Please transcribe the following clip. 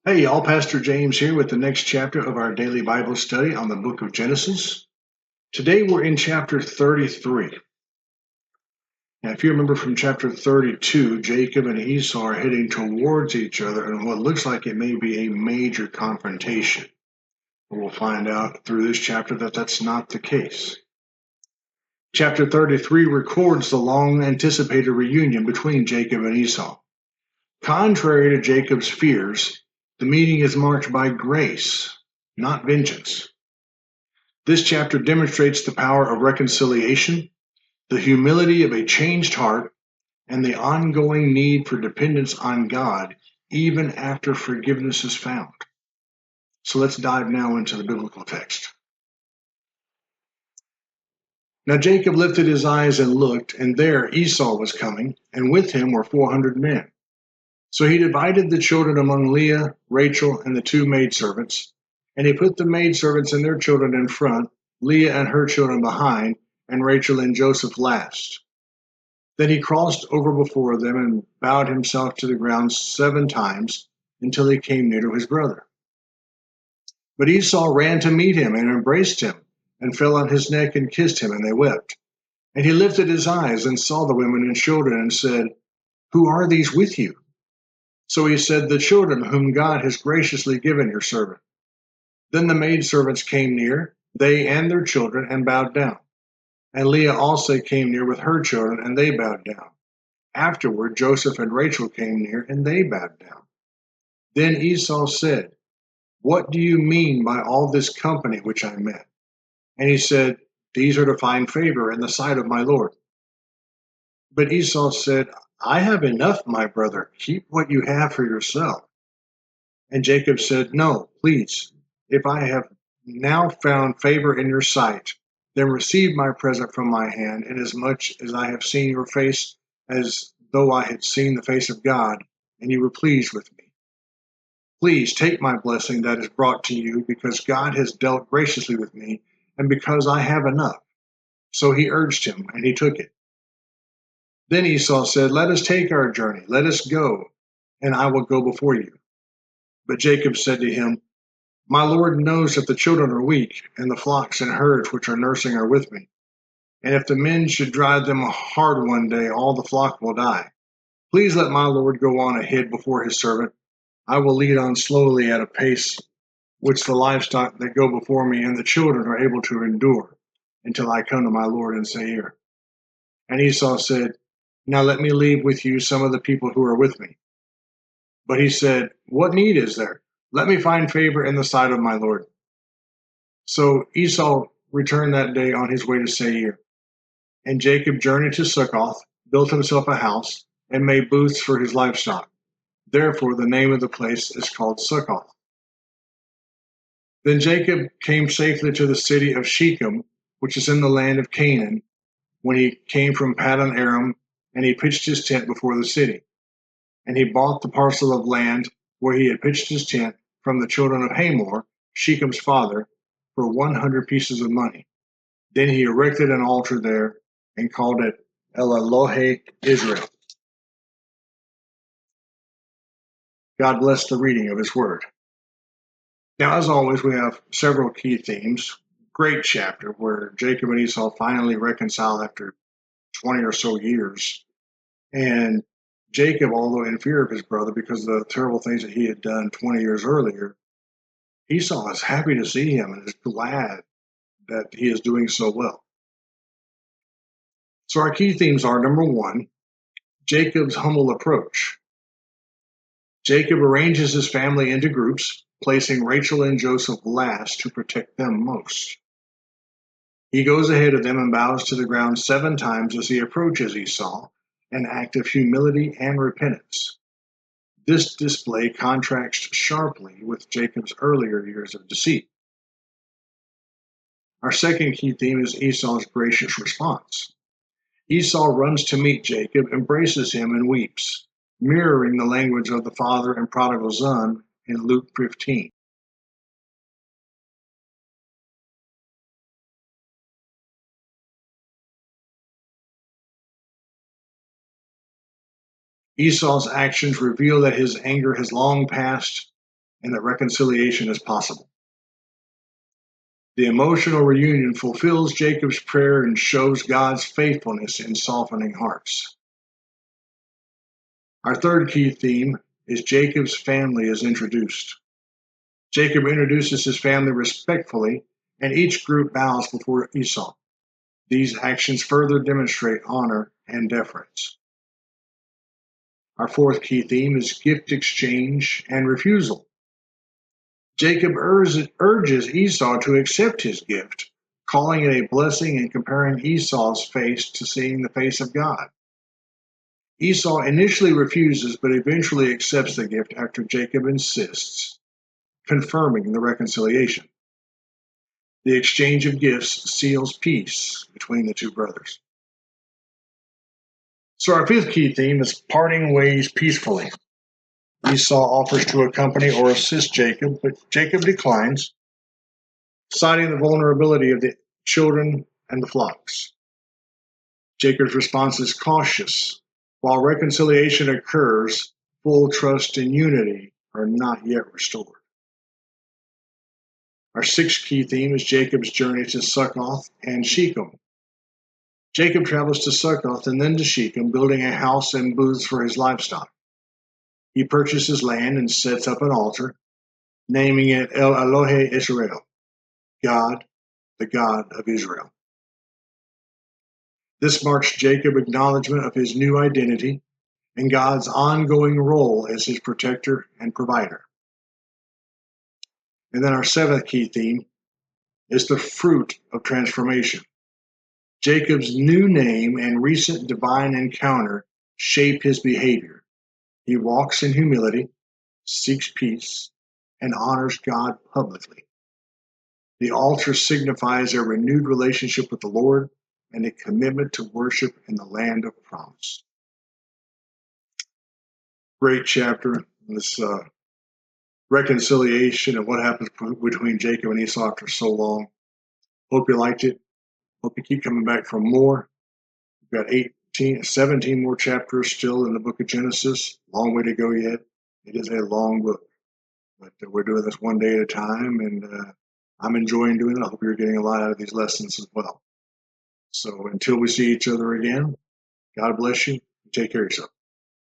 Hey, y'all, Pastor James here with the next chapter of our daily Bible study on the book of Genesis. Today we're in chapter 33. Now, if you remember from chapter 32, Jacob and Esau are heading towards each other in what looks like it may be a major confrontation. But we'll find out through this chapter that that's not the case. Chapter 33 records the long anticipated reunion between Jacob and Esau. Contrary to Jacob's fears, the meeting is marked by grace, not vengeance. This chapter demonstrates the power of reconciliation, the humility of a changed heart, and the ongoing need for dependence on God even after forgiveness is found. So let's dive now into the biblical text. Now Jacob lifted his eyes and looked, and there Esau was coming, and with him were 400 men. So he divided the children among Leah, Rachel, and the two maidservants, and he put the maidservants and their children in front, Leah and her children behind, and Rachel and Joseph last. Then he crossed over before them and bowed himself to the ground 7 times until he came near to his brother. But Esau ran to meet him and embraced him, and fell on his neck and kissed him, and they wept. And he lifted his eyes and saw the women and children, and said, "Who are these with you?" So he said, "The children whom God has graciously given your servant." Then the maidservants came near, they and their children, and bowed down. And Leah also came near with her children, and they bowed down. Afterward Joseph and Rachel came near, and they bowed down. Then Esau said, "What do you mean by all this company which I met?" And he said, "These are to find favor in the sight of my Lord." But Esau said, "I have enough, my brother. Keep what you have for yourself." And Jacob said, "No, please. If I have now found favor in your sight, then receive my present from my hand, inasmuch as I have seen your face as though I had seen the face of God, and you were pleased with me. Please take my blessing that is brought to you, because God has dealt graciously with me, and because I have enough." So he urged him, and he took it. Then Esau said, "Let us take our journey. Let us go, and I will go before you." But Jacob said to him, "My Lord knows that the children are weak, and the flocks and herds which are nursing are with me. And if the men should drive them hard one day, all the flock will die. Please let my Lord go on ahead before his servant. I will lead on slowly at a pace which the livestock that go before me and the children are able to endure, until I come to my Lord and say, 'Here.'" And Esau said, "Now let me leave with you some of the people who are with me." But he said, "What need is there? Let me find favor in the sight of my Lord." So Esau returned that day on his way to Seir. And Jacob journeyed to Succoth, built himself a house, and made booths for his livestock. Therefore the name of the place is called Succoth. Then Jacob came safely to the city of Shechem, which is in the land of Canaan, when he came from Paddan Aram, and he pitched his tent before the city. And he bought the parcel of land where he had pitched his tent from the children of Hamor, Shechem's father, for 100 pieces of money. Then he erected an altar there and called it El Elohe Israel. God bless the reading of his word. Now, as always, we have several key themes. Great chapter where Jacob and Esau finally reconcile after 20 or so years. And Jacob, although in fear of his brother because of the terrible things that he had done 20 years earlier, Esau is happy to see him and is glad that he is doing so well. So our key themes are, number 1, Jacob's humble approach. Jacob arranges his family into groups, placing Rachel and Joseph last to protect them most. He goes ahead of them and bows to the ground 7 times as he approaches Esau, an act of humility and repentance. This display contrasts sharply with Jacob's earlier years of deceit. Our second key theme is Esau's gracious response. Esau runs to meet Jacob, embraces him, and weeps, mirroring the language of the father and prodigal son in Luke 15. Esau's actions reveal that his anger has long passed, and that reconciliation is possible. The emotional reunion fulfills Jacob's prayer and shows God's faithfulness in softening hearts. Our third key theme is Jacob's family is introduced. Jacob introduces his family respectfully, and each group bows before Esau. These actions further demonstrate honor and deference. Our fourth key theme is gift exchange and refusal. Jacob urges Esau to accept his gift, calling it a blessing and comparing Esau's face to seeing the face of God. Esau initially refuses, but eventually accepts the gift after Jacob insists, confirming the reconciliation. The exchange of gifts seals peace between the two brothers. So our fifth key theme is parting ways peacefully. Esau offers to accompany or assist Jacob, but Jacob declines, citing the vulnerability of the children and the flocks. Jacob's response is cautious. While reconciliation occurs, full trust and unity are not yet restored. Our sixth key theme is Jacob's journey to Succoth and Shechem. Jacob travels to Succoth and then to Shechem, building a house and booths for his livestock. He purchases land and sets up an altar, naming it El Elohe Israel, God, the God of Israel. This marks Jacob's acknowledgement of his new identity and God's ongoing role as his protector and provider. And then our seventh key theme is the fruit of transformation. Jacob's new name and recent divine encounter shape his behavior. He walks in humility, seeks peace, and honors God publicly. The altar signifies a renewed relationship with the Lord and a commitment to worship in the land of promise. Great chapter, this reconciliation and what happens between Jacob and Esau after so long. Hope you liked it. Hope you keep coming back for more. We've got 17 more chapters still in the book of Genesis. Long way to go yet. It is a long book, but we're doing this one day at a time, and I'm enjoying doing it. I hope you're getting a lot out of these lessons as well. So until we see each other again, God bless you. Take care of yourself.